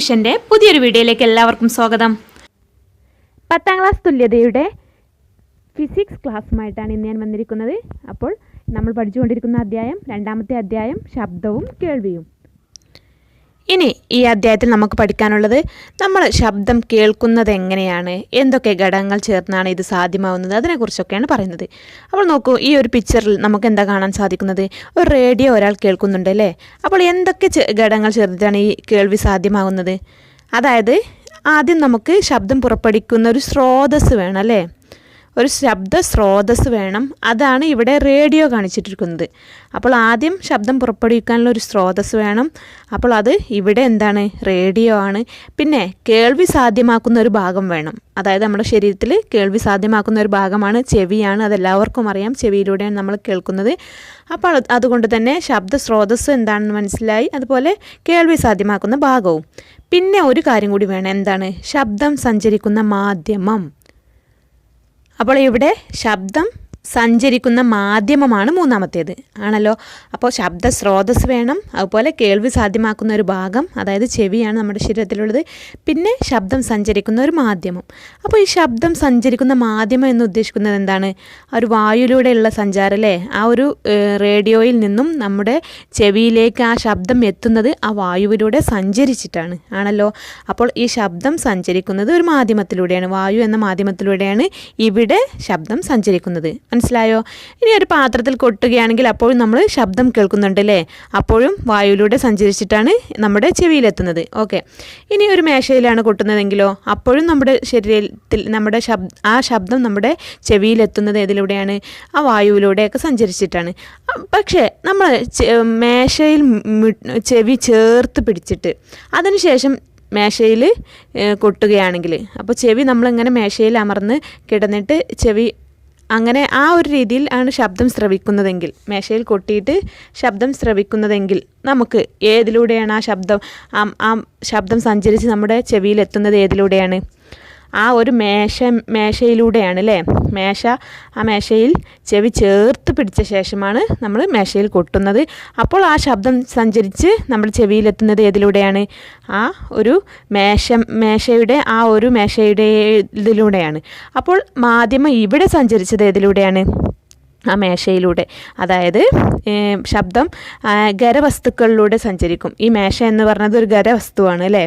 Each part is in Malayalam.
ട്യൂഷൻ്റെ പുതിയൊരു വീഡിയോയിലേക്ക് എല്ലാവർക്കും സ്വാഗതം. 10ാം ക്ലാസ് തുല്യതയുടെ ഫിസിക്സ് ക്ലാസ്സുമായിട്ടാണ് ഇന്ന് ഞാൻ വന്നിരിക്കുന്നത്. അപ്പോൾ നമ്മൾ പഠിച്ചുകൊണ്ടിരിക്കുന്ന അധ്യായം 2ാമത്തെ അധ്യായം ശബ്ദവും കേൾവിയും. ഇനി ഈ അധ്യായത്തിൽ നമുക്ക് പഠിക്കാനുള്ളത് നമ്മൾ ശബ്ദം കേൾക്കുന്നത് എങ്ങനെയാണ്, എന്തൊക്കെ ഘടകങ്ങൾ ചേർന്നാണ് ഇത് സാധ്യമാവുന്നത്, അതിനെക്കുറിച്ചൊക്കെയാണ് പറയുന്നത്. അപ്പോൾ നോക്കൂ, ഈ ഒരു പിക്ചറിൽ നമുക്ക് എന്താ കാണാൻ സാധിക്കുന്നത്? ഒരു റേഡിയോ ഒരാൾ കേൾക്കുന്നുണ്ട് അല്ലേ? അപ്പോൾ എന്തൊക്കെ ഘടകങ്ങൾ ചേർത്തിട്ടാണ് ഈ കേൾവി സാധ്യമാകുന്നത്? അതായത് ആദ്യം നമുക്ക് ശബ്ദം പുറപ്പെടുവിക്കുന്ന ഒരു സ്രോതസ്സ് വേണം അല്ലേ? ഒരു ശബ്ദ സ്രോതസ്സ് വേണം. അതാണ് ഇവിടെ റേഡിയോ കാണിച്ചിട്ടിരിക്കുന്നത്. അപ്പോൾ ആദ്യം ശബ്ദം പുറപ്പെടുവിക്കാനുള്ള ഒരു സ്രോതസ്സ് വേണം. അപ്പോൾ അത് ഇവിടെ എന്താണ്? റേഡിയോ ആണ്. പിന്നെ കേൾവി സാധ്യമാക്കുന്ന ഒരു ഭാഗം വേണം. അതായത് നമ്മുടെ ശരീരത്തിൽ കേൾവി സാധ്യമാക്കുന്ന ഒരു ഭാഗമാണ് ചെവിയാണ്. അതെല്ലാവർക്കും അറിയാം, ചെവിയിലൂടെയാണ് നമ്മൾ കേൾക്കുന്നത്. അപ്പോൾ അതുകൊണ്ട് തന്നെ ശബ്ദ സ്രോതസ്സ് എന്താണെന്ന് മനസ്സിലായി, അതുപോലെ കേൾവി സാധ്യമാക്കുന്ന ഭാഗവും. പിന്നെ ഒരു കാര്യം കൂടി വേണം, എന്താണ്? ശബ്ദം സഞ്ചരിക്കുന്ന മാധ്യമം. അപ്പോൾ ഇവിടെ ശബ്ദം സഞ്ചരിക്കുന്ന മാധ്യമമാണ് മൂന്നാമത്തേത് ആണല്ലോ. അപ്പോൾ ശബ്ദ സ്രോതസ്സ് വേണം, അതുപോലെ കേൾവി സാധ്യമാക്കുന്ന ഒരു ഭാഗം, അതായത് ചെവിയാണ് നമ്മുടെ ശരീരത്തിലുള്ളത്. പിന്നെ ശബ്ദം സഞ്ചരിക്കുന്ന ഒരു മാധ്യമം. അപ്പോൾ ഈ ശബ്ദം സഞ്ചരിക്കുന്ന മാധ്യമം എന്ന് ഉദ്ദേശിക്കുന്നത് എന്താണ്? ഒരു വായുവിലൂടെയുള്ള സഞ്ചാരം അല്ലേ? ആ ഒരു റേഡിയോയിൽ നിന്നും നമ്മുടെ ചെവിയിലേക്ക് ആ ശബ്ദം എത്തുന്നത് ആ വായുവിലൂടെ സഞ്ചരിച്ചിട്ടാണ് ആണല്ലോ. അപ്പോൾ ഈ ശബ്ദം സഞ്ചരിക്കുന്നത് ഒരു മാധ്യമത്തിലൂടെയാണ്, വായു എന്ന മാധ്യമത്തിലൂടെയാണ് ഇവിടെ ശബ്ദം സഞ്ചരിക്കുന്നത്. മനസ്സിലായോ? ഇനി ഒരു പാത്രത്തിൽ കൊട്ടുകയാണെങ്കിൽ അപ്പോഴും നമ്മൾ ശബ്ദം കേൾക്കുന്നുണ്ട് അല്ലേ? അപ്പോഴും വായുവിലൂടെ സഞ്ചരിച്ചിട്ടാണ് നമ്മുടെ ചെവിയിലെത്തുന്നത്. ഓക്കെ. ഇനി ഒരു മേശയിലാണ് കൊട്ടുന്നതെങ്കിലോ അപ്പോഴും നമ്മുടെ ശരീരത്തിൽ ആ ശബ്ദം നമ്മുടെ ചെവിയിലെത്തുന്നത് ഏതിലൂടെയാണ്? ആ വായുവിലൂടെയൊക്കെ സഞ്ചരിച്ചിട്ടാണ്. പക്ഷേ നമ്മൾ മേശയിൽ ചെവി ചേർത്ത് പിടിച്ചിട്ട് അതിനുശേഷം മേശയിൽ കൊട്ടുകയാണെങ്കിൽ, അപ്പോൾ ചെവി നമ്മളിങ്ങനെ മേശയിൽ അമർന്ന് കിടന്നിട്ട് ചെവി അങ്ങനെ ആ ഒരു രീതിയിൽ ആണ് ശബ്ദം ശ്രവിക്കുന്നതെങ്കിൽ, മേശയിൽ കൊട്ടിയിട്ട് ശബ്ദം ശ്രവിക്കുന്നതെങ്കിൽ നമുക്ക് ഏതിലൂടെയാണ് ആ ശബ്ദം സഞ്ചരിച്ച് നമ്മുടെ ചെവിയിലെത്തുന്നത്? ഏതിലൂടെയാണ്? ആ ഒരു മേശയിലൂടെയാണ് അല്ലേ? ആ മേശയിൽ ചെവി ചേർത്ത് പിടിച്ച ശേഷമാണ് നമ്മൾ മേശയിൽ കൊട്ടുന്നത്. അപ്പോൾ ആ ശബ്ദം സഞ്ചരിച്ച് നമ്മുടെ ചെവിയിലെത്തുന്നത് ഏതിലൂടെയാണ്? ആ ഒരു മേശയുടെ ഇതിലൂടെയാണ്. അപ്പോൾ മാധ്യമം ഇവിടെ സഞ്ചരിച്ചത് ഏതിലൂടെയാണ്? ആ മേശയിലൂടെ. അതായത് ശബ്ദം ഖരവസ്തുക്കളിലൂടെ സഞ്ചരിക്കും. ഈ മേശ എന്ന് പറഞ്ഞത് ഒരു ഖരവസ്തുവാണ് അല്ലേ?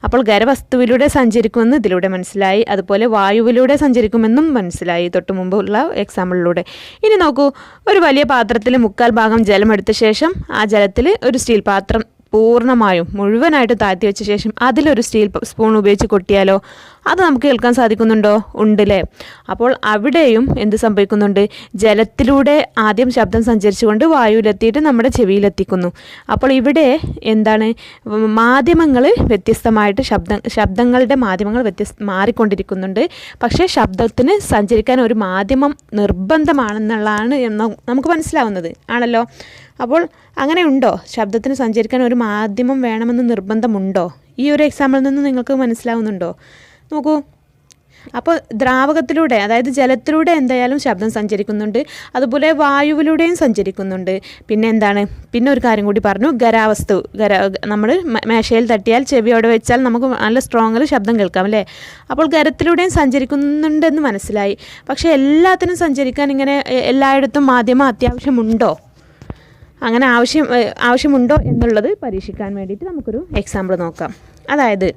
അപ്പോൾ ഖരവസ്തുവിലൂടെ സഞ്ചരിക്കുമെന്ന് ഇതിലൂടെ മനസ്സിലായി, അതുപോലെ വായുവിലൂടെ സഞ്ചരിക്കുമെന്നും മനസ്സിലായി തൊട്ട് മുമ്പുള്ള എക്സാമ്പിളിലൂടെ. ഇനി നോക്കൂ, ഒരു വലിയ പാത്രത്തിൽ 1/4 ഭാഗം ജലമെടുത്ത ശേഷം ആ ജലത്തിൽ ഒരു സ്റ്റീൽ പാത്രം പൂർണ്ണമായും മുഴുവനായിട്ട് താഴ്ത്തി വെച്ച ശേഷം അതിലൊരു സ്റ്റീൽ സ്പൂൺ ഉപയോഗിച്ച് കൊട്ടിയാലോ? അത് നമുക്ക് കേൾക്കാൻ സാധിക്കുന്നുണ്ടോ? ഉണ്ടല്ലേ? അപ്പോൾ അവിടെയും എന്ത് സംഭവിക്കുന്നുണ്ട്? ജലത്തിലൂടെ ആദ്യം ശബ്ദം സഞ്ചരിച്ചുകൊണ്ട് വായുവിലെത്തിയിട്ട് നമ്മുടെ ചെവിയിലെത്തിക്കുന്നു. അപ്പോൾ ഇവിടെ എന്താണ്? മാധ്യമങ്ങൾ വ്യത്യസ്തമായിട്ട് ശബ്ദങ്ങളുടെ മാധ്യമങ്ങൾ മാറിക്കൊണ്ടിരിക്കുന്നുണ്ട്. പക്ഷേ ശബ്ദത്തിന് സഞ്ചരിക്കാൻ ഒരു മാധ്യമം നിർബന്ധമാണെന്നുള്ളതാണ് നമുക്ക് മനസ്സിലാവുന്നത് ആണല്ലോ. അപ്പോൾ അങ്ങനെ ഉണ്ടോ? ശബ്ദത്തിന് സഞ്ചരിക്കാൻ ഒരു മാധ്യമം വേണമെന്ന് നിർബന്ധമുണ്ടോ? ഈ ഒരു എക്സാമ്പിളിൽ നിന്ന് നിങ്ങൾക്ക് മനസ്സിലാവുന്നുണ്ടോ? നോക്കൂ, അപ്പോൾ ദ്രാവകത്തിലൂടെ, അതായത് ജലത്തിലൂടെ എന്തായാലും ശബ്ദം സഞ്ചരിക്കുന്നുണ്ട്, അതുപോലെ വായുവിലൂടെയും സഞ്ചരിക്കുന്നുണ്ട്. പിന്നെ എന്താണ്? പിന്നെ ഒരു കാര്യം കൂടി പറഞ്ഞു, നമ്മൾ മേശയിൽ തട്ടിയാൽ ചെവിയോടെ വെച്ചാൽ നമുക്ക് നല്ല സ്ട്രോങ്ങിൽ ശബ്ദം കേൾക്കാം അല്ലേ? അപ്പോൾ ഖരത്തിലൂടെയും സഞ്ചരിക്കുന്നുണ്ടെന്ന് മനസ്സിലായി. പക്ഷേ എല്ലാത്തിനും സഞ്ചരിക്കാൻ ഇങ്ങനെ എല്ലായിടത്തും മാധ്യമം അത്യാവശ്യമുണ്ടോ? അങ്ങനെ ആവശ്യമുണ്ടോ എന്നുള്ളത് പരീക്ഷിക്കാൻ വേണ്ടിയിട്ട് നമുക്കൊരു എക്സാമ്പിൾ നോക്കാം. അതായത്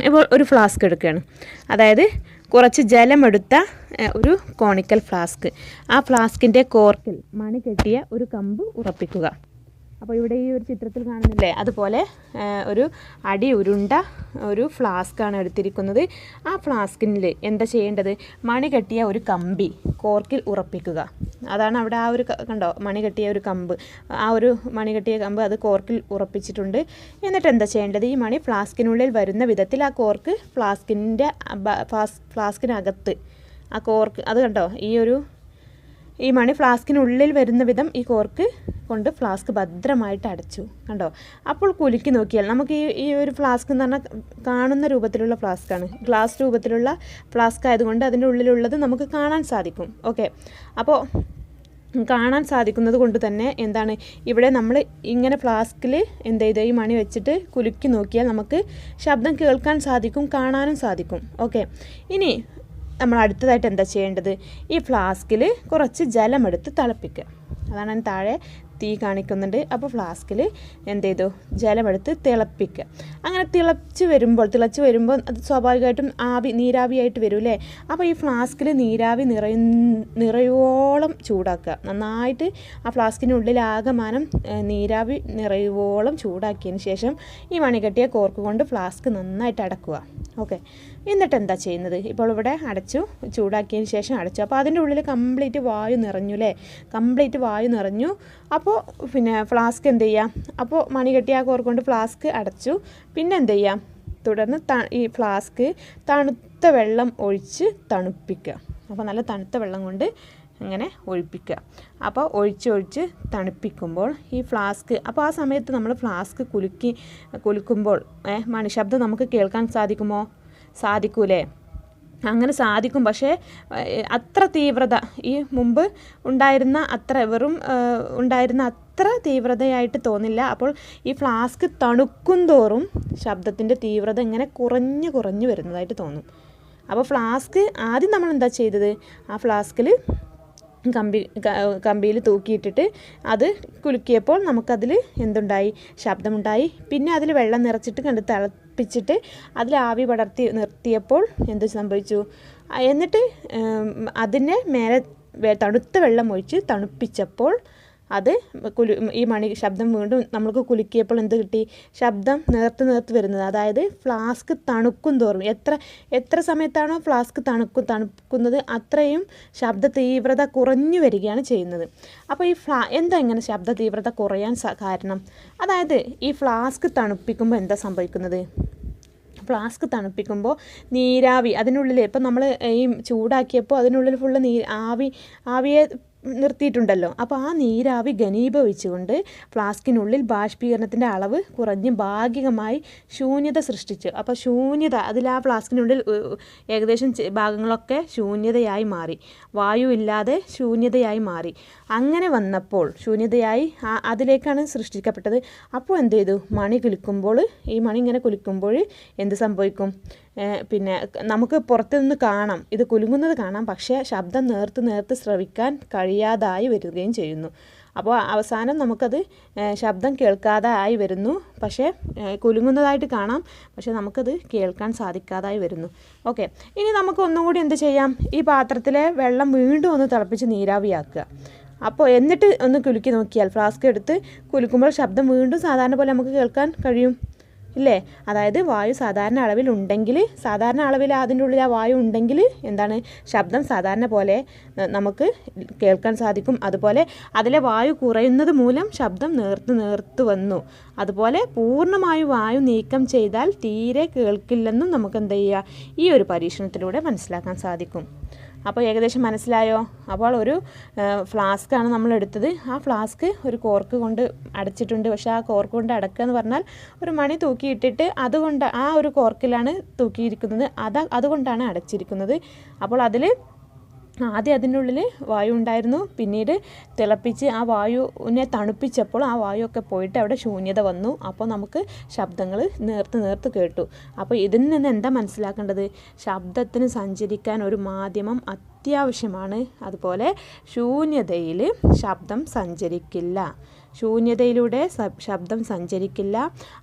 ഇപ്പോൾ ഒരു ഫ്ലാസ്ക് എടുക്കുകയാണ്. അതായത് കുറച്ച് ജലമെടുത്ത ഒരു കോണിക്കൽ ഫ്ലാസ്ക്. ആ ഫ്ലാസ്കിൻ്റെ കോർക്കിൽ മണി കെട്ടിയ ഒരു കമ്പ് ഉറപ്പിക്കുക. അപ്പോൾ ഇവിടെ ഈ ഒരു ചിത്രത്തിൽ കാണുന്നില്ലേ? അതുപോലെ ഒരു അടി ഉരുണ്ട ഒരു ഫ്ലാസ്ക്കാണ് എടുത്തിരിക്കുന്നത്. ആ ഫ്ലാസ്കിനിൽ എന്താ ചെയ്യേണ്ടത്? മണി കെട്ടിയ ഒരു കമ്പി കോർക്കിൽ ഉറപ്പിക്കുക. അതാണ് അവിടെ ആ ഒരു കണ്ടോ, മണി കെട്ടിയ ഒരു കമ്പ്. ആ ഒരു മണി കെട്ടിയ കമ്പ് അത് കോർക്കിൽ ഉറപ്പിച്ചിട്ടുണ്ട്. എന്നിട്ട് എന്താ ചെയ്യേണ്ടത്? ഈ മണി ഫ്ലാസ്കിനുള്ളിൽ വരുന്ന വിധത്തിൽ ആ കോർക്ക് ഫ്ലാസ്കിനകത്ത് ആ കോർക്ക്, അത് കണ്ടോ, ഈ മണി ഫ്ലാസ്കിനുള്ളിൽ വരുന്ന വിധം ഈ കോർക്ക് കൊണ്ട് ഫ്ലാസ്ക് ഭദ്രമായിട്ട് അടച്ചു. കണ്ടോ? അപ്പോൾ കുലുക്കി നോക്കിയാൽ നമുക്ക് ഈ ഒരു ഫ്ലാസ്ക് എന്ന് പറഞ്ഞാൽ കാണുന്ന രൂപത്തിലുള്ള ഫ്ലാസ്ക്കാണ്, ഗ്ലാസ് രൂപത്തിലുള്ള ഫ്ലാസ്ക് ആയതുകൊണ്ട് അതിൻ്റെ ഉള്ളിലുള്ളത് നമുക്ക് കാണാൻ സാധിക്കും. ഓക്കെ. അപ്പോൾ കാണാൻ സാധിക്കുന്നത് കൊണ്ട് തന്നെ എന്താണ് ഇവിടെ നമ്മൾ ഇങ്ങനെ ഫ്ലാസ്കിൽ എന്ത് ചെയ്ത് ഈ മണി വെച്ചിട്ട് കുലുക്കി നോക്കിയാൽ നമുക്ക് ശബ്ദം കേൾക്കാൻ സാധിക്കും, കാണാനും സാധിക്കും. ഓക്കെ, ഇനി നമ്മൾ അടുത്തതായിട്ട് എന്താ ചെയ്യേണ്ടത്? ഈ ഫ്ലാസ്കിൽ കുറച്ച് ജലമെടുത്ത് തിളപ്പിക്കുക. അതാണ് ഞാൻ താഴെ തീ കാണിക്കുന്നുണ്ട്. അപ്പോൾ ഫ്ലാസ്കിൽ എന്ത് ചെയ്തു? ജലമെടുത്ത് തിളപ്പിക്കുക. അങ്ങനെ തിളച്ച് വരുമ്പോൾ അത് സ്വാഭാവികമായിട്ടും നീരാവിയായിട്ട് വരും അല്ലേ? അപ്പോൾ ഈ ഫ്ലാസ്കിൽ നീരാവി നിറയോളം ചൂടാക്കുക. നന്നായിട്ട് ആ ഫ്ലാസ്കിനുള്ളിൽ ആകമാനം നീരാവി നിറയോളം ചൂടാക്കിയതിന് ശേഷം ഈ മണികെട്ടിയ കോർക്ക് കൊണ്ട് ഫ്ലാസ്ക് നന്നായിട്ട് അടക്കുക. ഓക്കെ, എന്നിട്ട് എന്താ ചെയ്യുന്നത്? ഇപ്പോൾ ഇവിടെ അടച്ചു, ചൂടാക്കിയതിന് ശേഷം അടച്ചു. അപ്പോൾ അതിൻ്റെ ഉള്ളിൽ കംപ്ലീറ്റ് വായു നിറഞ്ഞു അല്ലേ? കംപ്ലീറ്റ് വായു നിറഞ്ഞു. അപ്പോൾ പിന്നെ ഫ്ലാസ്ക് എന്ത് ചെയ്യാം? അപ്പോൾ മണി കെട്ടിയ ആ കോർക്ക് കൊണ്ട് ഫ്ലാസ്ക് അടച്ചു. പിന്നെ എന്ത് ചെയ്യാം? തുടർന്ന് ഈ ഫ്ലാസ്ക് തണുത്ത വെള്ളം ഒഴിച്ച് തണുപ്പിക്കുക. അപ്പോൾ നല്ല തണുത്ത വെള്ളം കൊണ്ട് അങ്ങനെ ഒഴിപ്പിക്കുക. അപ്പോൾ ഒഴിച്ച് തണുപ്പിക്കുമ്പോൾ ഈ ഫ്ലാസ്ക്, അപ്പോൾ ആ സമയത്ത് നമ്മൾ ഫ്ലാസ്ക് കുലുക്കുമ്പോൾ മണിശബ്ദം നമുക്ക് കേൾക്കാൻ സാധിക്കുമോ? സാധിക്കൂലേ? അങ്ങനെ സാധിക്കും. പക്ഷേ അത്ര തീവ്രത ഈ മുമ്പ് ഉണ്ടായിരുന്ന അത്ര തീവ്രതയായിട്ട് തോന്നില്ല. അപ്പോൾ ഈ ഫ്ലാസ്ക് തണുക്കും തോറും ശബ്ദത്തിൻ്റെ തീവ്രത ഇങ്ങനെ കുറഞ്ഞു വരുന്നതായിട്ട് തോന്നും. അപ്പോൾ ഫ്ലാസ്ക് ആദ്യം നമ്മൾ എന്താ ചെയ്തത്? ആ ഫ്ലാസ്കിൽ കമ്പിയിൽ തൂക്കിയിട്ടിട്ട് അത് കുലുക്കിയപ്പോൾ നമുക്കതിൽ എന്തുണ്ടായി? ശബ്ദമുണ്ടായി. പിന്നെ അതിൽ വെള്ളം നിറച്ചിട്ട് തിളപ്പിച്ചിട്ട് അതിൽ ആവി പടർത്തി നിർത്തിയപ്പോൾ എന്ത് സംഭവിച്ചു? എന്നിട്ട് അതിനെ മേലെ തണുത്ത വെള്ളം ഒഴിച്ച് തണുപ്പിച്ചപ്പോൾ അത് ഈ മണി ശബ്ദം വീണ്ടും നമ്മൾക്ക് കുലുക്കിയപ്പോൾ എന്ത് കിട്ടി? ശബ്ദം നേർത്ത് വരുന്നത്. അതായത് ഫ്ലാസ്ക് തണുക്കും തോറും എത്ര സമയത്താണോ ഫ്ലാസ്ക് തണുക്കുന്നത് അത്രയും ശബ്ദ തീവ്രത കുറഞ്ഞു വരികയാണ് ചെയ്യുന്നത്. അപ്പോൾ ഈ എന്താ ഇങ്ങനെ ശബ്ദ തീവ്രത കുറയാൻ കാരണം? അതായത് ഈ ഫ്ലാസ്ക് തണുപ്പിക്കുമ്പോൾ എന്താ സംഭവിക്കുന്നത്? ഫ്ലാസ്ക് തണുപ്പിക്കുമ്പോൾ നീരാവി അതിനുള്ളിൽ, ഇപ്പം നമ്മൾ ഈ ചൂടാക്കിയപ്പോൾ അതിനുള്ളിൽ ഫുള്ള് ആവിയെ നിർത്തിയിട്ടുണ്ടല്ലോ. അപ്പോൾ ആ നീരാവി ഘനീഭവിച്ചുകൊണ്ട് ഫ്ലാസ്കിനുള്ളിൽ ബാഷ്പീകരണത്തിൻ്റെ അളവ് കുറഞ്ഞ് ഭാഗികമായി ശൂന്യത സൃഷ്ടിച്ചു. അപ്പോൾ ശൂന്യത അതിൽ ആ ഫ്ലാസ്കിനുള്ളിൽ ഏകദേശം ഭാഗങ്ങളൊക്കെ ശൂന്യതയായി മാറി, വായു ഇല്ലാതെ ശൂന്യതയായി മാറി. അങ്ങനെ വന്നപ്പോൾ ശൂന്യതയായി അതിലേക്കാണ് സൃഷ്ടിക്കപ്പെട്ടത്. അപ്പോൾ എന്ത് ചെയ്തു? ഈ മണി ഇങ്ങനെ കുലുക്കുമ്പോൾ എന്ത് സംഭവിക്കും? പിന്നെ നമുക്ക് പുറത്തു നിന്ന് കാണാം, ഇത് കുലുങ്ങുന്നത് കാണാം, പക്ഷേ ശബ്ദം നേർത്ത് ശ്രവിക്കാൻ കഴിയാതായി വരികയും ചെയ്യുന്നു. അപ്പോൾ അവസാനം നമുക്കത് ശബ്ദം കേൾക്കാതായി വരുന്നു. പക്ഷേ കുലുങ്ങുന്നതായിട്ട് കാണാം, പക്ഷേ നമുക്കത് കേൾക്കാൻ സാധിക്കാതായി വരുന്നു. ഓക്കെ, ഇനി നമുക്ക് ഒന്നും കൂടി എന്ത് ചെയ്യാം? ഈ പാത്രത്തിലെ വെള്ളം വീണ്ടും ഒന്ന് തിളപ്പിച്ച് നീരാവിയാക്കുക. അപ്പോൾ എന്നിട്ട് ഒന്ന് കുലുക്കി നോക്കിയാൽ ഫ്ലാസ്ക് എടുത്ത് കുലുക്കുമ്പോൾ ശബ്ദം വീണ്ടും സാധാരണ പോലെ നമുക്ക് കേൾക്കാൻ കഴിയും ഇല്ലേ? അതായത് വായു സാധാരണ അളവിൽ അതിൻ്റെ ഉള്ളിൽ ആ വായു ഉണ്ടെങ്കിൽ എന്താണ്? ശബ്ദം സാധാരണ പോലെ നമുക്ക് കേൾക്കാൻ സാധിക്കും. അതുപോലെ അതിലെ വായു കുറയുന്നത് മൂലം ശബ്ദം നേർത്ത് വന്നു. അതുപോലെ പൂർണ്ണമായും വായു നീക്കം ചെയ്താൽ തീരെ കേൾക്കില്ലെന്നും നമുക്ക് എന്ത് ചെയ്യുക? ഈ ഒരു പരീക്ഷണത്തിലൂടെ മനസ്സിലാക്കാൻ സാധിക്കും. അപ്പോൾ ഏകദേശം മനസ്സിലായോ? അപ്പോൾ ഒരു ഫ്ലാസ്ക്കാണ് നമ്മൾ എടുത്തത്. ആ ഫ്ലാസ്ക് ഒരു കോർക്ക് കൊണ്ട് അടച്ചിട്ടുണ്ട്. പക്ഷേ ആ കോർക്ക് കൊണ്ട് അടക്കുക എന്ന് പറഞ്ഞാൽ ഒരു മണി തൂക്കിയിട്ടിട്ട് അതുകൊണ്ട് ആ ഒരു കോർക്കിലാണ് തൂക്കിയിരിക്കുന്നത്, അതുകൊണ്ടാണ് അടച്ചിരിക്കുന്നത്. അപ്പോൾ ആദ്യം അതിനുള്ളിൽ വായു ഉണ്ടായിരുന്നു. പിന്നീട് തിളപ്പിച്ച് ആ വായുവിനെ തണുപ്പിച്ചപ്പോൾ ആ വായുവൊക്കെ പോയിട്ട് അവിടെ ശൂന്യത വന്നു. അപ്പോൾ നമുക്ക് ശബ്ദങ്ങൾ നേർത്ത് കേട്ടു. അപ്പോൾ ഇതിൽ നിന്ന് എന്താ മനസ്സിലാക്കേണ്ടത്? ശബ്ദത്തിന് സഞ്ചരിക്കാൻ ഒരു മാധ്യമം അത്യാവശ്യമാണ്. അതുപോലെ ശൂന്യതയിൽ ശബ്ദം സഞ്ചരിക്കില്ല.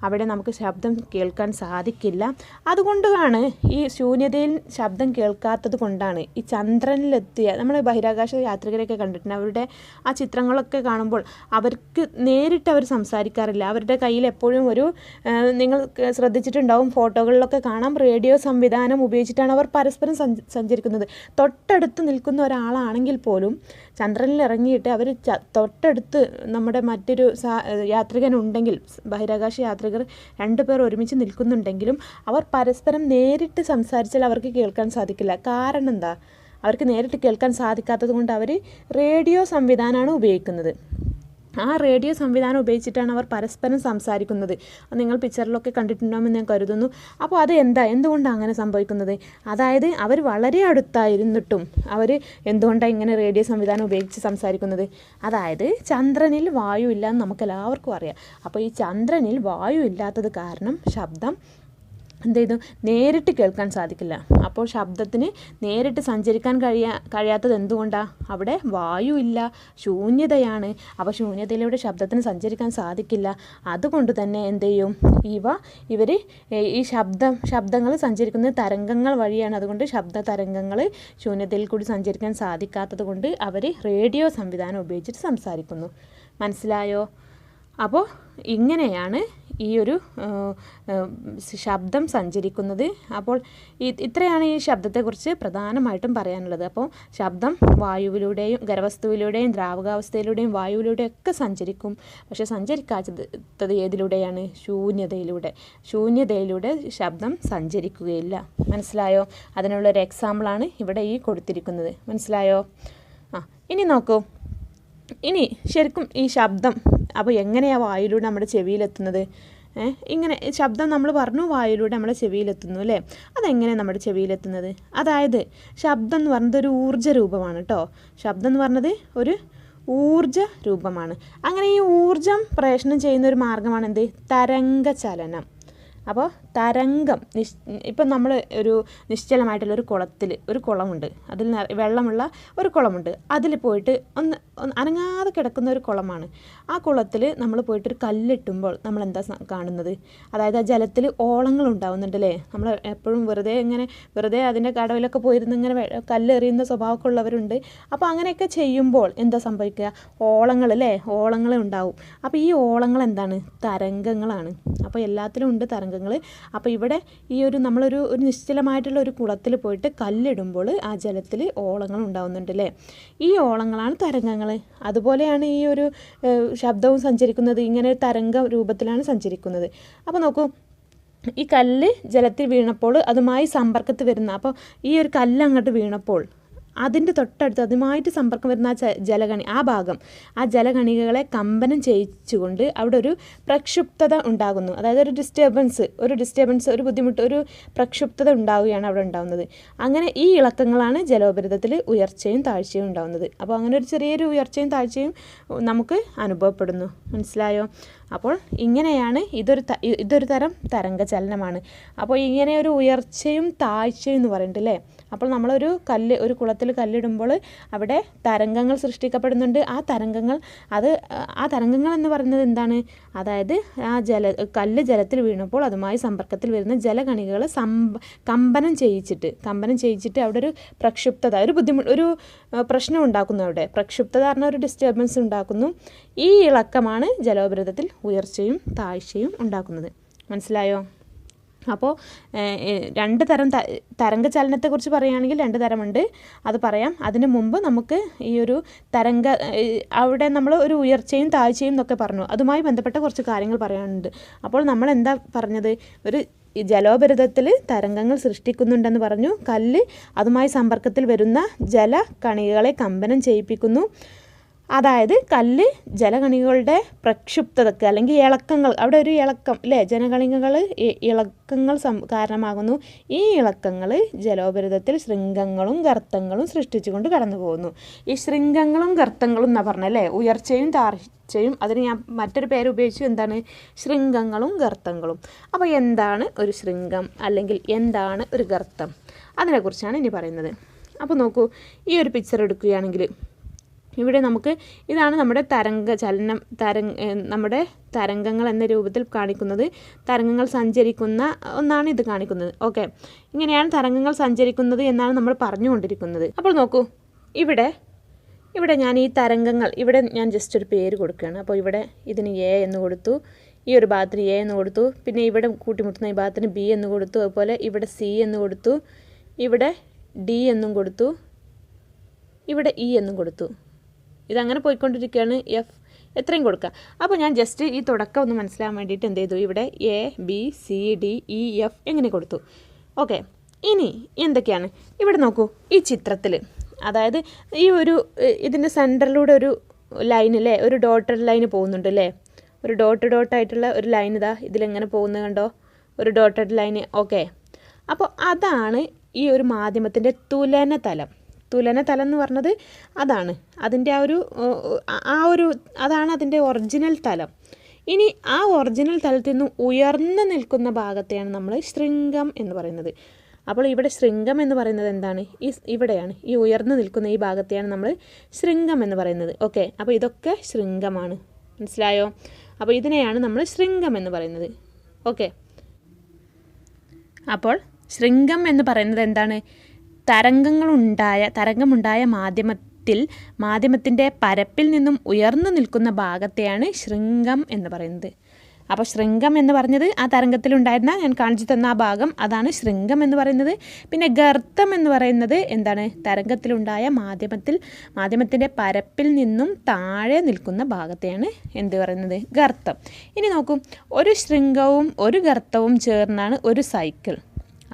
അവിടെ നമുക്ക് ശബ്ദം കേൾക്കാൻ സാധിക്കില്ല. അതുകൊണ്ടാണ് ഈ ശൂന്യതയിൽ ശബ്ദം കേൾക്കാത്തത് കൊണ്ടാണ് ഈ ചന്ദ്രനിലെത്തിയ നമ്മൾ ബഹിരാകാശ യാത്രികരെയൊക്കെ കണ്ടിട്ടുണ്ട്. അവരുടെ ആ ചിത്രങ്ങളൊക്കെ കാണുമ്പോൾ അവർക്ക് നേരിട്ട് അവർ സംസാരിക്കാറില്ല. അവരുടെ കയ്യിൽ എപ്പോഴും നിങ്ങൾ ശ്രദ്ധിച്ചിട്ടുണ്ടാവും, ഫോട്ടോകളിലൊക്കെ കാണാം, റേഡിയോ സംവിധാനം ഉപയോഗിച്ചിട്ടാണ് അവർ പരസ്പരം സഞ്ചരിക്കുന്നത്. തൊട്ടടുത്ത് നിൽക്കുന്ന ഒരാളാണെങ്കിൽ പോലും ചന്ദ്രനിൽ ഇറങ്ങിയിട്ട് അവർ തൊട്ടടുത്ത് നമ്മുടെ മറ്റൊരു യാത്രികനുണ്ടെങ്കിൽ, ബഹിരാകാശ യാത്രികർ 2 പേർ ഒരുമിച്ച് നിൽക്കുന്നുണ്ടെങ്കിലും അവർ പരസ്പരം നേരിട്ട് സംസാരിച്ചാൽ അവർക്ക് കേൾക്കാൻ സാധിക്കില്ല. കാരണം എന്താ? അവർക്ക് നേരിട്ട് കേൾക്കാൻ സാധിക്കാത്തത് കൊണ്ട് അവർ റേഡിയോ സംവിധാനമാണ് ഉപയോഗിക്കുന്നത്. ആ റേഡിയോ സംവിധാനം ഉപയോഗിച്ചിട്ടാണ് അവർ പരസ്പരം സംസാരിക്കുന്നത്. നിങ്ങൾ പിക്ചറിലൊക്കെ കണ്ടിട്ടുണ്ടാകുമെന്ന് ഞാൻ കരുതുന്നു. അപ്പോൾ അത് എന്തുകൊണ്ടാണ് അങ്ങനെ സംഭവിക്കുന്നത്? അതായത് അവർ വളരെ അടുത്തായിരുന്നിട്ടും അവർ എന്തുകൊണ്ടാണ് ഇങ്ങനെ റേഡിയോ സംവിധാനം ഉപയോഗിച്ച് സംസാരിക്കുന്നത്? അതായത് ചന്ദ്രനിൽ വായു ഇല്ല എന്ന് നമുക്കെല്ലാവർക്കും അറിയാം. അപ്പോൾ ഈ ചന്ദ്രനിൽ വായു ഇല്ലാത്തത് കാരണം ശബ്ദം എന്ത് ചെയ്തു? നേരിട്ട് കേൾക്കാൻ സാധിക്കില്ല. അപ്പോൾ ശബ്ദത്തിന് നേരിട്ട് സഞ്ചരിക്കാൻ കഴിയാത്തത് എന്തുകൊണ്ടാണ്? അവിടെ വായു ഇല്ല, ശൂന്യതയാണ്. അപ്പോൾ ശൂന്യതയിലൂടെ ശബ്ദത്തിന് സഞ്ചരിക്കാൻ സാധിക്കില്ല. അതുകൊണ്ട് തന്നെ എന്ത് ചെയ്യും? ഇവർ ഈ ശബ്ദങ്ങൾ സഞ്ചരിക്കുന്നത് തരംഗങ്ങൾ വഴിയാണ്. അതുകൊണ്ട് ശബ്ദ തരംഗങ്ങൾ ശൂന്യതയിൽ കൂടി സഞ്ചരിക്കാൻ സാധിക്കാത്തത് കൊണ്ട് അവർ റേഡിയോ സംവിധാനം ഉപയോഗിച്ചിട്ട് സംസാരിക്കുന്നു. മനസ്സിലായോ? അപ്പോൾ ഇങ്ങനെയാണ് ഈ ഒരു ശബ്ദം സഞ്ചരിക്കുന്നത്. അപ്പോൾ ഇത്രയാണ് ഈ ശബ്ദത്തെക്കുറിച്ച് പ്രധാനമായിട്ടും പറയാനുള്ളത്. അപ്പോൾ ശബ്ദം വായുവിലൂടെയും ഖരവസ്തുവിലൂടെയും ദ്രാവകാവസ്ഥയിലൂടെയും വായുവിലൂടെയും ഒക്കെ സഞ്ചരിക്കും. പക്ഷെ സഞ്ചരിക്കാത്തത് ഏതിലൂടെയാണ്? ശൂന്യതയിലൂടെ ശബ്ദം സഞ്ചരിക്കുകയില്ല. മനസ്സിലായോ? അതിനുള്ളൊരു എക്സാമ്പിളാണ് ഇവിടെ ഈ കൊടുത്തിരിക്കുന്നത്. മനസ്സിലായോ? ഇനി നോക്കൂ. ഇനി ശരിക്കും ഈ ശബ്ദം അപ്പോൾ എങ്ങനെയാണ് വായുവിലൂടെ നമ്മുടെ ചെവിയിലെത്തുന്നത്? ഇങ്ങനെ ശബ്ദം നമ്മൾ പറഞ്ഞു വായുവിലൂടെ നമ്മുടെ ചെവിയിലെത്തുന്നു അല്ലേ? അതെങ്ങനെയാണ് നമ്മുടെ ചെവിയിലെത്തുന്നത്? അതായത് ശബ്ദം എന്ന് പറയുന്നത് ഒരു ഊർജ്ജ രൂപമാണ് കേട്ടോ. ശബ്ദം എന്ന് പറഞ്ഞത് ഒരു ഊർജ്ജ രൂപമാണ്. അങ്ങനെ ഈ ഊർജ്ജം പ്രേഷണം ചെയ്യുന്ന ഒരു മാർഗ്ഗമാണ് എന്ത്? തരംഗചലനം. അപ്പോൾ തരംഗം ഇപ്പം നമ്മൾ ഒരു നിശ്ചലമായിട്ടുള്ളൊരു ഒരു കുളമുണ്ട്, അതിൽ വെള്ളമുള്ള ഒരു കുളമുണ്ട്. അതിൽ പോയിട്ട് ഒന്ന് അനങ്ങാതെ കിടക്കുന്ന ഒരു കുളമാണ്. ആ കുളത്തിൽ നമ്മൾ പോയിട്ടൊരു കല്ലിട്ടുമ്പോൾ നമ്മൾ എന്താ കാണുന്നത്? അതായത് ആ ജലത്തിൽ ഓളങ്ങൾ ഉണ്ടാവുന്നുണ്ട് അല്ലേ? നമ്മൾ എപ്പോഴും വെറുതെ അതിൻ്റെ കടവിലൊക്കെ പോയിരുന്ന് ഇങ്ങനെ കല്ലെറിയുന്ന സ്വഭാവമൊക്കെ ഉള്ളവരുണ്ട്. അപ്പോൾ അങ്ങനെയൊക്കെ ചെയ്യുമ്പോൾ എന്താ സംഭവിക്കുക? ഓളങ്ങൾ ഉണ്ടാവും. അപ്പോൾ ഈ ഓളങ്ങൾ എന്താണ്? തരംഗങ്ങളാണ്. അപ്പോൾ എല്ലാത്തിലും ഉണ്ട് തരംഗങ്ങൾ. അപ്പോൾ ഇവിടെ ഈ നമ്മളൊരു നിശ്ചലമായിട്ടുള്ള ഒരു കുളത്തിൽ പോയിട്ട് കല്ലിടുമ്പോൾ ആ ജലത്തിൽ ഓളങ്ങൾ ഉണ്ടാവുന്നുണ്ട് അല്ലേ? ഈ ഓളങ്ങളാണ് തരംഗങ്ങൾ. അതുപോലെയാണ് ഈ ഒരു ശബ്ദവും സഞ്ചരിക്കുന്നത്. ഇങ്ങനെ തരംഗ രൂപത്തിലാണ് സഞ്ചരിക്കുന്നത്. അപ്പോൾ നോക്കൂ, ഈ കല്ല് ജലത്തിൽ വീണപ്പോൾ അതുമായി സമ്പർക്കത്തിൽ വരുന്ന, അപ്പോൾ ഈ ഒരു കല്ല് അങ്ങോട്ട് വീണപ്പോൾ അതിൻ്റെ തൊട്ടടുത്ത് അതുമായിട്ട് സമ്പർക്കം വരുന്ന ആ ജലകണികകളെ കമ്പനം ചെയ്യിച്ചുകൊണ്ട് അവിടെ ഒരു പ്രക്ഷുബ്ധത ഉണ്ടാകുന്നു. അതായത് ഒരു ഡിസ്റ്റർബൻസ്, ഒരു ബുദ്ധിമുട്ട്, ഒരു പ്രക്ഷുബ്ധത ഉണ്ടാവുകയാണ് അവിടെ ഉണ്ടാകുന്നത്. അങ്ങനെ ഈ ഇളക്കങ്ങളാണ് ജലോപരിതത്തിൽ ഉയർച്ചയും താഴ്ചയും ഉണ്ടാകുന്നത്. അപ്പോൾ അങ്ങനെ ഒരു ചെറിയൊരു ഉയർച്ചയും താഴ്ചയും നമുക്ക് അനുഭവപ്പെടുന്നു. മനസ്സിലായോ? അപ്പോൾ ഇങ്ങനെയാണ് ഇതൊരു തരം തരംഗചലനമാണ്. അപ്പോൾ ഇങ്ങനെ ഒരു ഉയർച്ചയും താഴ്ചയും എന്ന് പറയുന്നുണ്ട് അല്ലേ? അപ്പോൾ നമ്മളൊരു കുളത്തിൽ കല്ലിടുമ്പോൾ അവിടെ തരംഗങ്ങൾ സൃഷ്ടിക്കപ്പെടുന്നുണ്ട്. ആ തരംഗങ്ങൾ എന്ന് പറയുന്നത് എന്താണ്? അതായത് കല്ല് ജലത്തിൽ വീണപ്പോൾ അതുമായി സമ്പർക്കത്തിൽ വരുന്ന ജലകണികകൾ കമ്പനം ചെയ്യിച്ചിട്ട് അവിടെ ഒരു പ്രക്ഷുബ്ധത, ഒരു പ്രശ്നം ഉണ്ടാക്കുന്നു. അവിടെ പ്രക്ഷുബ്ധത പറഞ്ഞ ഒരു ഡിസ്റ്റർബൻസ് ഉണ്ടാക്കുന്നു. ഈ ഇളക്കമാണ് ജലോപരിതത്തിൽ ഉയർച്ചയും താഴ്ചയും ഉണ്ടാക്കുന്നത്. മനസ്സിലായോ? അപ്പോൾ രണ്ട് തരം തരംഗചലനത്തെക്കുറിച്ച് പറയുകയാണെങ്കിൽ രണ്ട് തരമുണ്ട്, അത് പറയാം. അതിന് മുമ്പ് നമുക്ക് ഈ ഒരു അവിടെ നമ്മൾ ഒരു ഉയർച്ചയും താഴ്ചയും എന്നൊക്കെ പറഞ്ഞു, അതുമായി ബന്ധപ്പെട്ട കുറച്ച് കാര്യങ്ങൾ പറയാനുണ്ട്. അപ്പോൾ നമ്മൾ എന്താ പറഞ്ഞത്? ഒരു ജലോപരിതത്തിൽ തരംഗങ്ങൾ സൃഷ്ടിക്കുന്നുണ്ടെന്ന് പറഞ്ഞു. കല്ല് അതുമായി സമ്പർക്കത്തിൽ വരുന്ന ജലകണികകളെ കമ്പനം ചെയ്യിപ്പിക്കുന്നു. അതായത് കല്ല് ജലകണികകളുടെ പ്രക്ഷുബ്ധതക്ക് അല്ലെങ്കിൽ ഇളക്കങ്ങൾ, അവിടെ ഒരു ഇളക്കം അല്ലേ? ജലകണികകൾ ഇളക്കങ്ങൾ കാരണമാകുന്നു. ഈ ഇളക്കങ്ങൾ ജലോപരിതത്തിൽ ശൃംഗങ്ങളും ഗർത്തങ്ങളും സൃഷ്ടിച്ചുകൊണ്ട് കടന്നു പോകുന്നു. ഈ ശൃംഗങ്ങളും ഗർത്തങ്ങളും എന്നാ പറഞ്ഞല്ലേ? ഉയർച്ചയും താഴ്ചയും. അതിന് ഞാൻ മറ്റൊരു പേര് ഉപയോഗിച്ചു. എന്താണ്? ശൃംഗങ്ങളും ഗർത്തങ്ങളും. അപ്പോൾ എന്താണ് ഒരു ശൃംഗം അല്ലെങ്കിൽ എന്താണ് ഒരു ഗർത്തം? അതിനെക്കുറിച്ചാണ് ഇനി പറയുന്നത്. അപ്പോൾ നോക്കൂ, ഈ ഒരു പിക്ചർ എടുക്കുകയാണെങ്കിൽ ഇവിടെ ഇതാണ് നമ്മുടെ നമ്മുടെ തരംഗങ്ങൾ എന്ന രൂപത്തിൽ കാണിക്കുന്നത്. തരംഗങ്ങൾ സഞ്ചരിക്കുന്ന ഒന്നാണ് ഇത് കാണിക്കുന്നത്. ഓക്കെ, ഇങ്ങനെയാണ് തരംഗങ്ങൾ സഞ്ചരിക്കുന്നത് എന്നാണ് നമ്മൾ പറഞ്ഞുകൊണ്ടിരിക്കുന്നത്. അപ്പോൾ നോക്കൂ, ഇവിടെ ഞാൻ ഈ തരംഗങ്ങൾ ഞാൻ ജസ്റ്റ് ഒരു പേര് കൊടുക്കുകയാണ്. അപ്പോൾ ഇവിടെ ഇതിന് എ എന്ന് കൊടുത്തു, ഈ ഒരു ഭാഗത്തിന് എ എന്ന് കൊടുത്തു, പിന്നെ ഇവിടെ കൂട്ടിമുട്ടുന്ന ഈ ഭാഗത്തിന് ബി എന്ന് കൊടുത്തു, അതുപോലെ ഇവിടെ സി എന്ന് കൊടുത്തു, ഇവിടെ ഡി എന്നും കൊടുത്തു, ഇവിടെ ഇ എന്നും കൊടുത്തു. ഇതങ്ങനെ പോയിക്കൊണ്ടിരിക്കുകയാണ്. എഫ് എത്രയും കൊടുക്കുക. അപ്പോൾ ഞാൻ ജസ്റ്റ് ഈ തുടക്കം ഒന്ന് മനസ്സിലാകാൻ വേണ്ടിയിട്ട് എന്ത് ചെയ്തു? ഇവിടെ A B C D E F എങ്ങനെ കൊടുത്തു. ഓക്കെ, ഇനി എന്തൊക്കെയാണ് ഇവിടെ നോക്കൂ. ഈ ചിത്രത്തിൽ, അതായത് ഇതിൻ്റെ സെൻറ്ററിലൂടെ ലൈനിലെ ഒരു ഡോട്ടഡ് ലൈന് പോകുന്നുണ്ട് അല്ലേ, ഒരു ഡോട്ടായിട്ടുള്ള ഒരു ലൈൻ ഇതാ ഇതിലെങ്ങനെ പോകുന്നത് കണ്ടോ, ഒരു ഡോട്ടഡ് ലൈന്. ഓക്കെ, അപ്പോൾ അതാണ് ഈ ഒരു മാധ്യമത്തിൻ്റെ തുലന തലം എന്ന് പറഞ്ഞത് അതാണ് അതിൻ്റെ അതാണ് അതിൻ്റെ ഒറിജിനൽ തലം. ഇനി ആ ഒറിജിനൽ തലത്തിൽ നിന്ന് ഉയർന്നു നിൽക്കുന്ന ഭാഗത്തെയാണ് നമ്മൾ ശൃംഗം എന്ന് പറയുന്നത്. അപ്പോൾ ഇവിടെ ശൃംഗം എന്ന് പറയുന്നത് എന്താണ്, ഇവിടെയാണ്, ഈ ഉയർന്നു നിൽക്കുന്ന ഈ ഭാഗത്തെയാണ് നമ്മൾ ശൃംഗം എന്ന് പറയുന്നത്. ഓക്കെ, അപ്പോൾ ഇതൊക്കെ ശൃംഗമാണ്, മനസ്സിലായോ? അപ്പോൾ ഇതിനെയാണ് നമ്മൾ ശൃംഗം എന്ന് പറയുന്നത്. ഓക്കെ, അപ്പോൾ ശൃംഗം എന്ന് പറയുന്നത് എന്താണ്, തരംഗമുണ്ടായ മാധ്യമത്തിൻ്റെ പരപ്പിൽ നിന്നും ഉയർന്നു നിൽക്കുന്ന ഭാഗത്തെയാണ് ശൃംഗം എന്ന് പറയുന്നത്. അപ്പോൾ ശൃംഗം എന്ന് പറഞ്ഞത് ആ തരംഗത്തിലുണ്ടായിരുന്ന ഞാൻ കാണിച്ചു തന്ന ആ ഭാഗം, അതാണ് ശൃംഗം എന്ന് പറയുന്നത്. പിന്നെ ഗർത്തം എന്ന് പറയുന്നത് എന്താണ്, തരംഗത്തിലുണ്ടായ മാധ്യമത്തിൻ്റെ പരപ്പിൽ നിന്നും താഴെ നിൽക്കുന്ന ഭാഗത്തെയാണ് എന്ത് പറയുന്നത്, ഗർത്തം. ഇനി നോക്കൂ, ഒരു ശൃംഗവും ഒരു ഗർത്തവും ചേർന്നാണ് ഒരു സൈക്കിൾ.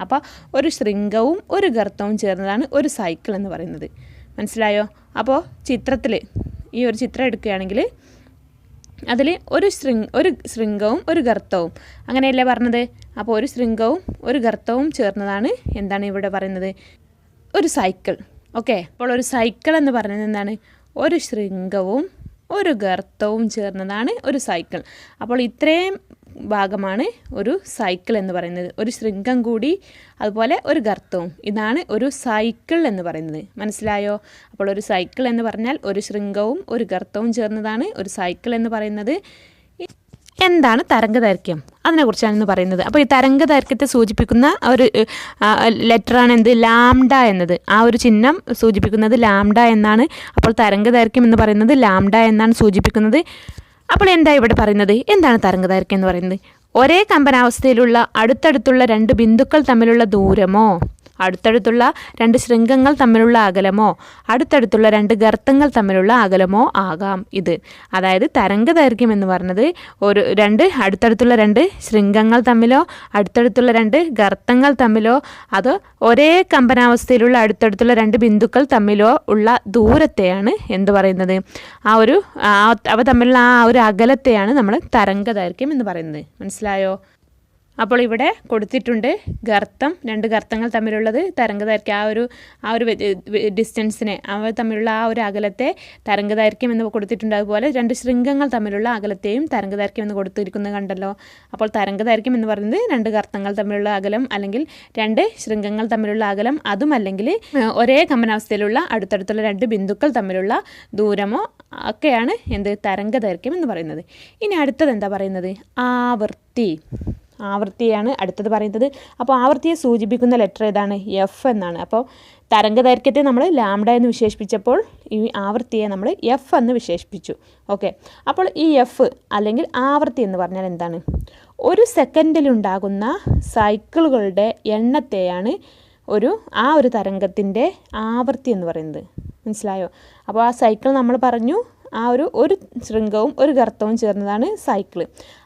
അപ്പോൾ ഒരു ശൃംഗവും ഒരു ഗർത്തവും ചേർന്നതാണ് ഒരു സൈക്കിൾ എന്ന് പറയുന്നത്. മനസ്സിലായോ? അപ്പോൾ ചിത്രത്തിൽ ഈ ഒരു ചിത്രം എടുക്കുകയാണെങ്കിൽ അതിൽ ഒരു ശൃംഗവും ഒരു ഗർത്തവും, അങ്ങനെയല്ലേ പറഞ്ഞത്? അപ്പോൾ ഒരു ശൃംഗവും ഒരു ഗർത്തവും ചേർന്നതാണ് എന്താണ് ഇവിടെ പറയുന്നത്, ഒരു സൈക്കിൾ. ഓക്കെ, അപ്പോൾ ഒരു സൈക്കിൾ എന്ന് പറയുന്നത് എന്താണ്, ഒരു ശൃംഗവും ഒരു ഗർത്തവും ചേർന്നതാണ് ഒരു സൈക്കിൾ. അപ്പോൾ ഇത്രയും ഭാഗമാണ് ഒരു സൈക്കിൾ എന്ന് പറയുന്നത്. ഒരു ശൃംഗം കൂടി അതുപോലെ ഒരു ഗർത്തവും, ഇതാണ് ഒരു സൈക്കിൾ എന്ന് പറയുന്നത്. മനസ്സിലായോ? അപ്പോൾ ഒരു സൈക്കിൾ എന്ന് പറഞ്ഞാൽ ഒരു ശൃംഗവും ഒരു ഗർത്തവും ചേർന്നതാണ് ഒരു സൈക്കിൾ എന്ന് പറയുന്നത്. എന്താണ് തരംഗദൈർഘ്യം, അതിനെക്കുറിച്ചാണ് ഇന്ന് പറയുന്നത്. അപ്പോൾ ഈ തരംഗദൈർഘ്യത്തെ സൂചിപ്പിക്കുന്ന ഒരു ലെറ്ററാണ് എന്ത്, ലാംഡ എന്നത്. ആ ഒരു ചിഹ്നം സൂചിപ്പിക്കുന്നത് ലാംഡ എന്നാണ്. അപ്പോൾ തരംഗദൈർഘ്യം എന്ന് പറയുന്നത് ലാംഡ എന്നാണ് സൂചിപ്പിക്കുന്നത്. അപ്പോൾ എന്താ ഇവിടെ പറയുന്നത്, എന്താണ് തരംഗദൈർഘ്യം എന്ന് പറയുന്നത്? ഒരേ കമ്പനാവസ്ഥയിലുള്ള അടുത്തടുത്തുള്ള രണ്ട് ബിന്ദുക്കൾ തമ്മിലുള്ള ദൂരമോ, അടുത്തടുത്തുള്ള രണ്ട് ശൃംഗങ്ങൾ തമ്മിലുള്ള അകലമോ, അടുത്തടുത്തുള്ള രണ്ട് ഗർത്തങ്ങൾ തമ്മിലുള്ള അകലമോ ആകാം ഇത്. അതായത് തരംഗദൈർഘ്യം എന്ന് പറഞ്ഞത് അടുത്തടുത്തുള്ള രണ്ട് ശൃംഗങ്ങൾ തമ്മിലോ അടുത്തടുത്തുള്ള രണ്ട് ഗർത്തങ്ങൾ തമ്മിലോ അതോ ഒരേ കമ്പനാവസ്ഥയിലുള്ള അടുത്തടുത്തുള്ള രണ്ട് ബിന്ദുക്കൾ തമ്മിലോ ഉള്ള ദൂരത്തെയാണ് എന്ത് പറയുന്നത്, അവ തമ്മിലുള്ള ആ ഒരു അകലത്തെയാണ് നമ്മൾ തരംഗദൈർഘ്യം എന്ന് പറയുന്നത്. മനസ്സിലായോ? അപ്പോൾ ഇവിടെ കൊടുത്തിട്ടുണ്ട് ഗർത്തം, രണ്ട് ഗർത്തങ്ങൾ തമ്മിലുള്ളത് തരംഗദൈർഘ്യം, ആ ഒരു ഡിസ്റ്റൻസിനെ, അവ തമ്മിലുള്ള ആ ഒരു അകലത്തെ തരംഗദൈർഘ്യം എന്ന് കൊടുത്തിട്ടുണ്ട്. അതുപോലെ രണ്ട് ശൃംഗങ്ങൾ തമ്മിലുള്ള അകലത്തെയും തരംഗദൈർഘ്യം എന്ന് കൊടുത്തിരിക്കുന്നത് കണ്ടല്ലോ. അപ്പോൾ തരംഗദൈർഘ്യം എന്ന് പറയുന്നത് രണ്ട് ഗർത്തങ്ങൾ തമ്മിലുള്ള അകലം അല്ലെങ്കിൽ രണ്ട് ശൃംഗങ്ങൾ തമ്മിലുള്ള അകലം, അതും അല്ലെങ്കിൽ ഒരേ കമ്പനാവസ്ഥയിലുള്ള അടുത്തടുത്തുള്ള രണ്ട് ബിന്ദുക്കൾ തമ്മിലുള്ള ദൂരമോ ഒക്കെയാണ് എന്ത്, തരംഗദൈർഘ്യം എന്ന് പറയുന്നത്. ഇനി അടുത്തത് എന്താ പറയുന്നത്, ആവൃത്തിയാണ് അടുത്തത് പറയുന്നത്. അപ്പോൾ ആവൃത്തിയെ സൂചിപ്പിക്കുന്ന ലെറ്റർ ഏതാണ്, എഫ് എന്നാണ്. അപ്പോൾ തരംഗദൈർഘ്യത്തെ നമ്മൾ ലാംഡ എന്ന് വിശേഷിപ്പിച്ചപ്പോൾ ഈ ആവൃത്തിയെ നമ്മൾ എഫ് എന്ന് വിശേഷിപ്പിച്ചു. ഓക്കെ, അപ്പോൾ ഈ എഫ് അല്ലെങ്കിൽ ആവൃത്തി എന്ന് പറഞ്ഞാൽ എന്താണ്, ഒരു സെക്കൻഡിലുണ്ടാകുന്ന സൈക്കിളുകളുടെ എണ്ണത്തെയാണ് ആ ഒരു തരംഗത്തിൻ്റെ ആവൃത്തി എന്ന് പറയുന്നത്. മനസ്സിലായോ? അപ്പോൾ ആ സൈക്കിൾ നമ്മൾ പറഞ്ഞു, ഒരു ശൃംഗവും ഒരു ഗർത്തവും ചേർന്നതാണ് സൈക്കിൾ.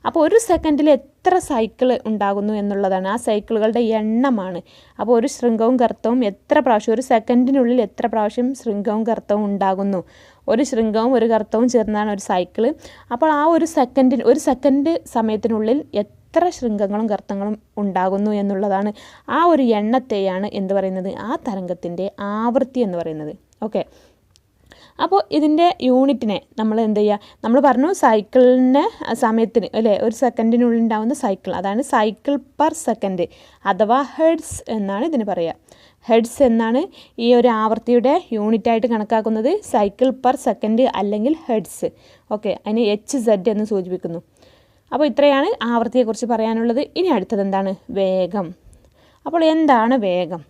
അപ്പോൾ ഒരു സെക്കൻഡിൽ എത്ര സൈക്കിൾ ഉണ്ടാകുന്നു എന്നുള്ളതാണ്, ആ സൈക്കിളുകളുടെ എണ്ണമാണ്. അപ്പോൾ ഒരു ശൃംഗവും ഗർത്തവും എത്ര പ്രാവശ്യം, ഒരു സെക്കൻഡിനുള്ളിൽ എത്ര പ്രാവശ്യം ശൃംഗവും ഗർത്തവും ഉണ്ടാകുന്നു, ഒരു ശൃംഗവും ഒരു ഗർത്തവും ചേർന്നതാണ് ഒരു സൈക്കിൾ. അപ്പോൾ ആ ഒരു സെക്കൻഡ് സമയത്തിനുള്ളിൽ എത്ര ശൃംഗങ്ങളും ഗർത്തങ്ങളും ഉണ്ടാകുന്നു എന്നുള്ളതാണ്, ആ ഒരു എണ്ണത്തെയാണ് എന്ത് പറയുന്നത്, ആ തരംഗത്തിൻ്റെ ആവൃത്തി എന്ന് പറയുന്നത്. ഓക്കെ, അപ്പോൾ ഇതിൻ്റെ യൂണിറ്റിനെ നമ്മൾ എന്ത് ചെയ്യുക, നമ്മൾ പറഞ്ഞു സൈക്കിളിൻ്റെ സമയത്തിന് അല്ലേ, ഒരു സെക്കൻഡിനുള്ളിൽ ഉണ്ടാകുന്ന സൈക്കിൾ, അതാണ് സൈക്കിൾ പെർ സെക്കൻഡ് അഥവാ ഹെഡ്സ് എന്നാണ് ഇതിന് പറയുക. ഹെഡ്സ് എന്നാണ് ഈ ഒരു ആവൃത്തിയുടെ യൂണിറ്റായിട്ട് കണക്കാക്കുന്നത്, സൈക്കിൾ പെർ സെക്കൻഡ് അല്ലെങ്കിൽ ഹെഡ്സ്. ഓക്കെ, അതിന് HZ എന്ന് സൂചിപ്പിക്കുന്നു. അപ്പോൾ ഇത്രയാണ് ആവൃത്തിയെക്കുറിച്ച് പറയാനുള്ളത്. ഇനി അടുത്തത് എന്താണ്, വേഗം. അപ്പോൾ എന്താണ് വേഗം?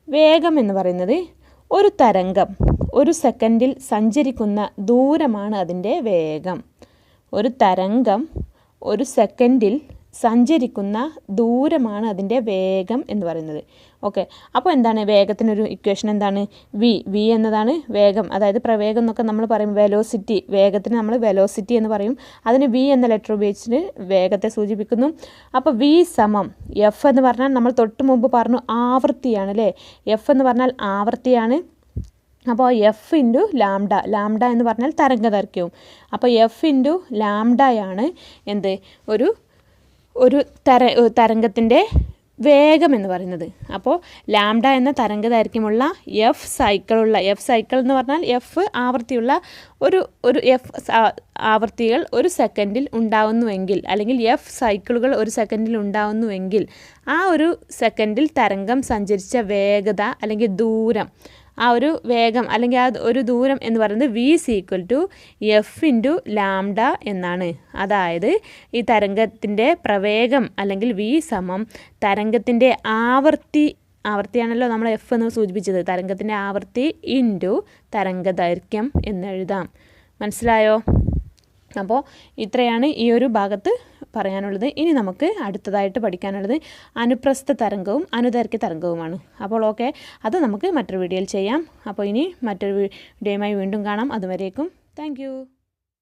വേഗം എന്ന് പറയുന്നത് ഒരു തരംഗം ഒരു സെക്കൻഡിൽ സഞ്ചരിക്കുന്ന ദൂരമാണ് അതിൻ്റെ വേഗം. ഒരു തരംഗം ഒരു സെക്കൻഡിൽ സഞ്ചരിക്കുന്ന ദൂരമാണ് അതിൻ്റെ വേഗം എന്ന് പറയുന്നത്. ഓക്കെ, അപ്പോൾ എന്താണ് വേഗത്തിനൊരു ഇക്വേഷൻ എന്താണ്, വി എന്നതാണ് വേഗം, അതായത് പ്രവേഗം എന്നൊക്കെ നമ്മൾ പറയും, വെലോസിറ്റി, വേഗത്തിന് നമ്മൾ വെലോസിറ്റി എന്ന് പറയും. അതിന് വി എന്ന ലെറ്റർ ഉപയോഗിച്ചിട്ട് വേഗത്തെ സൂചിപ്പിക്കുന്നു. അപ്പോൾ വി സമം എഫ് എന്ന് പറഞ്ഞാൽ നമ്മൾ തൊട്ട് മുമ്പ് പറഞ്ഞു ആവൃത്തിയാണ് അല്ലേ, എഫ് എന്ന് പറഞ്ഞാൽ ആവൃത്തിയാണ്. അപ്പോൾ എഫ് ഇൻറ്റു ലാംഡ, ലാംഡ എന്ന് പറഞ്ഞാൽ തരംഗദൈർഘ്യവും. അപ്പോൾ എഫ് ഇൻറ്റു ലാംഡയാണ് എന്ത്, ഒരു തരംഗത്തിൻ്റെ വേഗം എന്ന് പറയുന്നത്. അപ്പോൾ ലാംഡ എന്ന തരംഗദൈർഘ്യമുള്ള എഫ് സൈക്കിൾ എന്ന് പറഞ്ഞാൽ എഫ് ആവൃത്തിയുള്ള ഒരു എഫ് ആവൃത്തികൾ ഒരു സെക്കൻഡിൽ ഉണ്ടാവുന്നുവെങ്കിൽ, അല്ലെങ്കിൽ എഫ് സൈക്കിളുകൾ ഒരു സെക്കൻഡിൽ ഉണ്ടാവുന്നുവെങ്കിൽ ആ ഒരു സെക്കൻഡിൽ തരംഗം സഞ്ചരിച്ച വേഗത അല്ലെങ്കിൽ ദൂരം, ആ ഒരു വേഗം അല്ലെങ്കിൽ ആ ഒരു ദൂരം എന്ന് പറയുന്നത് v = f ഇൻറ്റു ലാംഡ എന്നാണ്. അതായത് ഈ തരംഗത്തിൻ്റെ പ്രവേഗം അല്ലെങ്കിൽ v തരംഗത്തിൻ്റെ ആവർത്തിയാണല്ലോ നമ്മൾ f എന്ന് സൂചിപ്പിച്ചത്, തരംഗത്തിൻ്റെ ആവർത്തി ഇൻറ്റു തരംഗദൈർഘ്യം എന്നെഴുതാം. മനസ്സിലായോ? അപ്പോൾ ഇത്രയാണ് ഈ ഒരു ഭാഗത്ത് പറയാനുള്ളത്. ഇനി നമുക്ക് അടുത്തതായിട്ട് പഠിക്കാനുള്ളത് അനുപ്രസ്ഥ തരംഗവും അനുദൈർഘ്യ തരംഗവുമാണ്. അപ്പോൾ ഓക്കെ, അത് നമുക്ക് മറ്റൊരു വീഡിയോയിൽ ചെയ്യാം. അപ്പോൾ ഇനി മറ്റൊരു വീഡിയോയുമായി വീണ്ടും കാണാം. അതുവരേക്കും താങ്ക് യു.